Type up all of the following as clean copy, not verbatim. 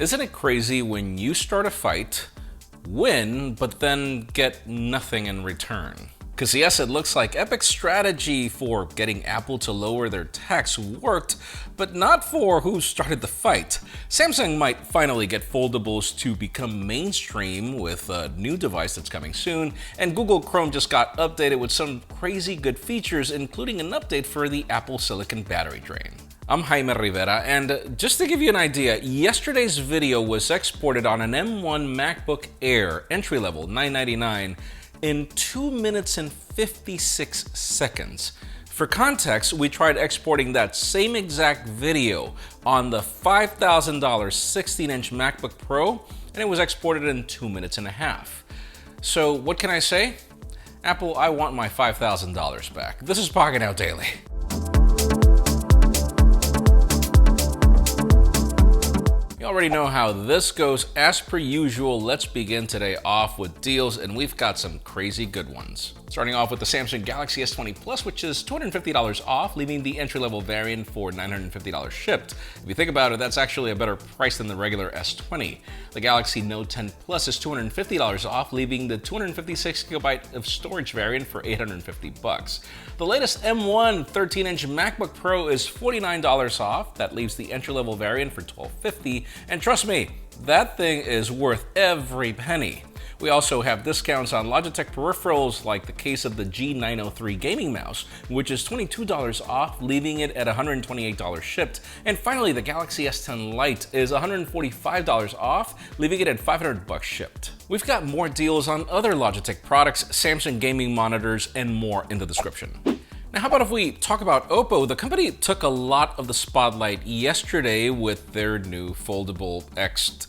Isn't it crazy when you start a fight, win, but then get nothing in return? Because yes, it looks like Epic's strategy for getting Apple to lower their tax worked, but not for who started the fight. Samsung might finally get foldables to become mainstream with a new device that's coming soon, and Google Chrome just got updated with some crazy good features, including an update for the Apple Silicon battery drain. I'm Jaime Rivera, and just to give you an idea, yesterday's video was exported on an M1 MacBook Air entry-level $999 in 2 minutes and 56 seconds. For context, we tried exporting that same exact video on the $5,000 16-inch MacBook Pro, and it was exported in 2 minutes and a half. So what can I say? Apple, I want my $5,000 back. This is Pocketnow Daily. You already know how this goes. As per usual, let's begin today off with deals, and we've got some crazy good ones. Starting off with the Samsung Galaxy S20 Plus, which is $250 off, leaving the entry-level variant for $950 shipped. If you think about it, that's actually a better price than the regular S20. The Galaxy Note 10 Plus is $250 off, leaving the 256GB of storage variant for $850. The latest M1 13-inch MacBook Pro is $49 off. That leaves the entry-level variant for $1250. And trust me, that thing is worth every penny. We also have discounts on Logitech peripherals like the case of the G903 gaming mouse, which is $22 off, leaving it at $128 shipped. And finally, the Galaxy S10 Lite is $145 off, leaving it at $500 shipped. We've got more deals on other Logitech products, Samsung gaming monitors, and more in the description. Now, how about if we talk about OPPO? The company took a lot of the spotlight yesterday with their new foldable X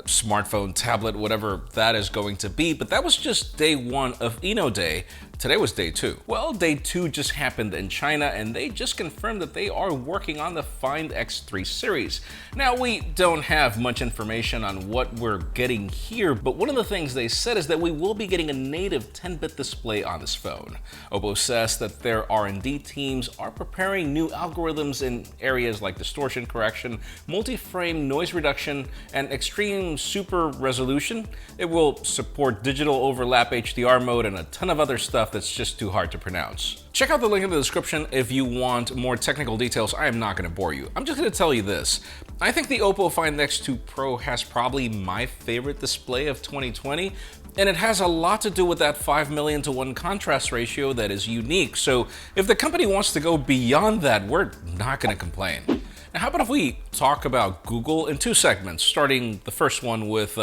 smartphone, tablet, whatever that is going to be, but that was just day one of Inno Day. Today was day two. Well, day two just happened in China, and they just confirmed that they are working on the Find X3 series. Now, we don't have much information on what we're getting here, but one of the things they said is that we will be getting a native 10-bit display on this phone. OPPO says that their R&D teams are preparing new algorithms in areas like distortion correction, multi-frame noise reduction, and extreme super resolution. It will support digital overlap HDR mode and a ton of other stuff that's just too hard to pronounce. Check out the link in the description if you want more technical details. I am not going to bore you. I'm just going to tell you this. I think the OPPO Find X2 Pro has probably my favorite display of 2020, and it has a lot to do with that 5 million to 1 contrast ratio that is unique. So if the company wants to go beyond that, we're not going to complain. Now, how about if we talk about Google in two segments, starting the first one with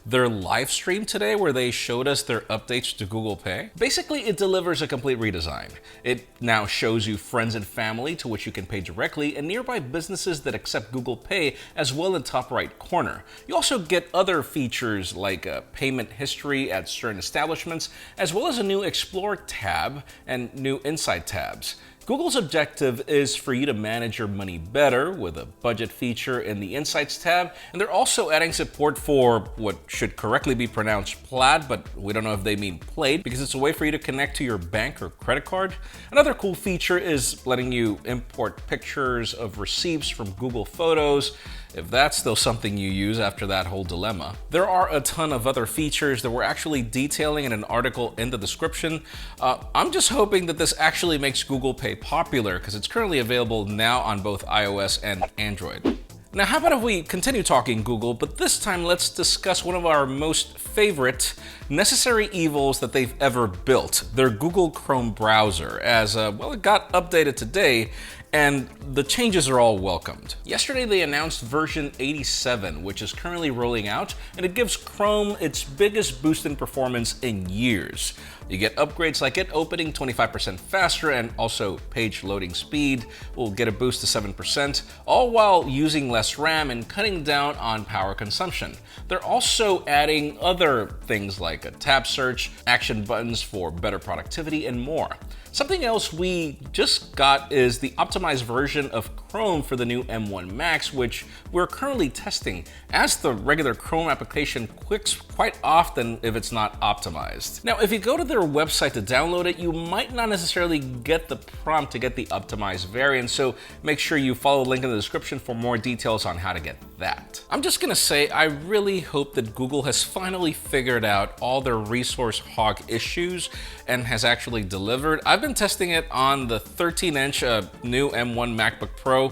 their live stream today where they showed us their updates to Google Pay. Basically, it delivers a complete redesign. It now shows you friends and family to which you can pay directly and nearby businesses that accept Google Pay as well in top right corner. You also get other features like payment history at certain establishments, as well as a new Explore tab and new Insight tabs. Google's objective is for you to manage your money better with a budget feature in the Insights tab, and they're also adding support for what should correctly be pronounced Plaid, but we don't know if they mean Played, because it's a way for you to connect to your bank or credit card. Another cool feature is letting you import pictures of receipts from Google Photos, if that's still something you use after that whole dilemma. There are a ton of other features that we're actually detailing in an article in the description. I'm just hoping that this actually makes Google Pay popular, because it's currently available now on both iOS and Android. Now, how about if we continue talking Google, but this time let's discuss one of our most favorite necessary evils that they've ever built, their Google Chrome browser, as well, it got updated today, and the changes are all welcomed. Yesterday they announced version 87, which is currently rolling out, and it gives Chrome its biggest boost in performance in years. You get upgrades like it opening 25% faster, and also page loading speed will get a boost to 7%, all while using less RAM and cutting down on power consumption. They're also adding other things like a tab search, action buttons for better productivity, and more. Something else we just got is the optimized version of Chrome for the new M1 Max, which we're currently testing, as the regular Chrome application quits quite often if it's not optimized. Now, if you go to their website to download it, you might not necessarily get the prompt to get the optimized variant, so make sure you follow the link in the description for more details on how to get that. I'm just gonna say, I really hope that Google has finally figured out all their resource hog issues and has actually delivered. I've been testing it on the 13-inch new M1 MacBook Pro.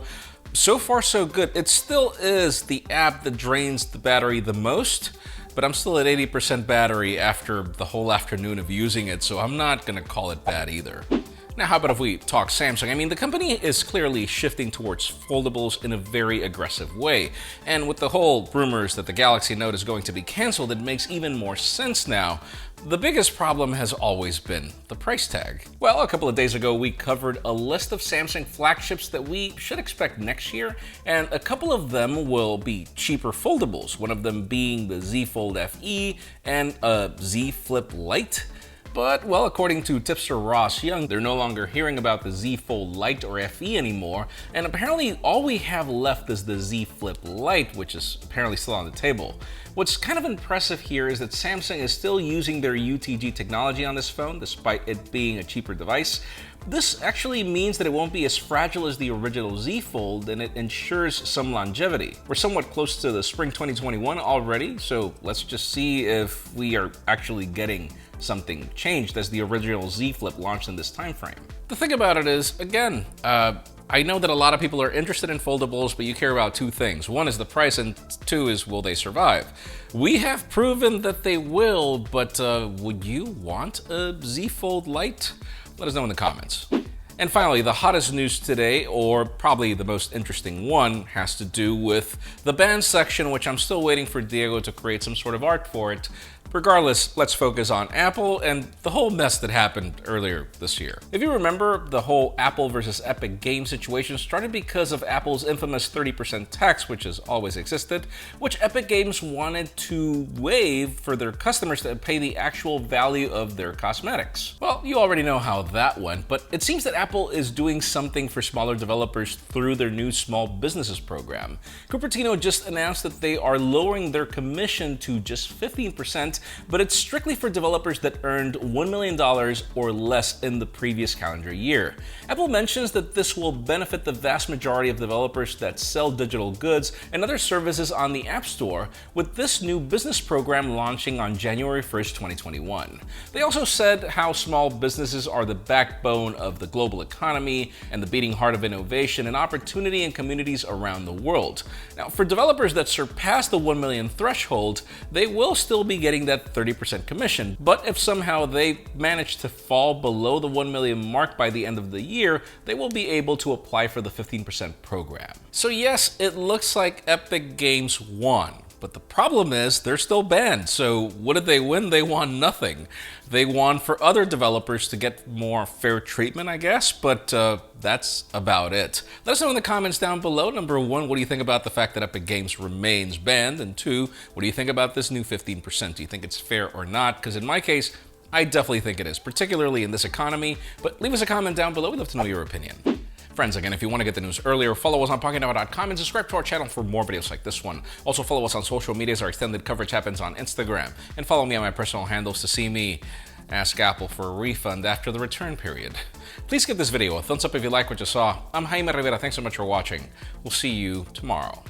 So far, so good. It still is the app that drains the battery the most, but I'm still at 80% battery after the whole afternoon of using it, so I'm not gonna call it bad either. Now, how about if we talk Samsung? I mean, the company is clearly shifting towards foldables in a very aggressive way. And with the whole rumors that the Galaxy Note is going to be canceled, it makes even more sense now. The biggest problem has always been the price tag. Well, a couple of days ago, we covered a list of Samsung flagships that we should expect next year, and a couple of them will be cheaper foldables, one of them being the Z Fold FE and a Z Flip Lite. But, well, according to tipster Ross Young, they're no longer hearing about the Z Fold Lite or FE anymore, and apparently all we have left is the Z Flip Lite, which is apparently still on the table. What's kind of impressive here is that Samsung is still using their UTG technology on this phone, despite it being a cheaper device. This actually means that it won't be as fragile as the original Z Fold, and it ensures some longevity. We're somewhat close to the spring 2021 already, so let's just see if we are actually getting something changed as the original Z Flip launched in this time frame. The thing about it is, again, I know that a lot of people are interested in foldables, but you care about two things. One is the price, and two is, will they survive? We have proven that they will, but would you want a Z Fold Lite? Let us know in the comments. And finally, the hottest news today, or probably the most interesting one, has to do with the band section, which I'm still waiting for Diego to create some sort of art for it. Regardless, let's focus on Apple and the whole mess that happened earlier this year. If you remember, the whole Apple versus Epic Games situation started because of Apple's infamous 30% tax, which has always existed, which Epic Games wanted to waive for their customers to pay the actual value of their cosmetics. Well, you already know how that went, but it seems that Apple is doing something for smaller developers through their new Small Businesses program. Cupertino just announced that they are lowering their commission to just 15%, but it's strictly for developers that earned $1 million or less in the previous calendar year. Apple mentions that this will benefit the vast majority of developers that sell digital goods and other services on the App Store, with this new business program launching on January 1st, 2021. They also said how small businesses are the backbone of the global economy and the beating heart of innovation and opportunity in communities around the world. Now, for developers that surpass the 1 million threshold, they will still be getting that 30% commission, but if somehow they manage to fall below the 1 million mark by the end of the year, they will be able to apply for the 15% program. So yes, it looks like Epic Games won, but the problem is they're still banned. So what did they win? They won nothing. They won for other developers to get more fair treatment, I guess, but that's about it. Let us know in the comments down below. Number one, what do you think about the fact that Epic Games remains banned? And two, what do you think about this new 15%? Do you think it's fair or not? Because in my case, I definitely think it is, particularly in this economy. But leave us a comment down below. We'd love to know your opinion. Friends, again, if you want to get the news earlier, follow us on Pocketnow.com and subscribe to our channel for more videos like this one. Also, follow us on social media as our extended coverage happens on Instagram. And follow me on my personal handles to see me ask Apple for a refund after the return period. Please give this video a thumbs up if you like what you saw. I'm Jaime Rivera. Thanks so much for watching. We'll see you tomorrow.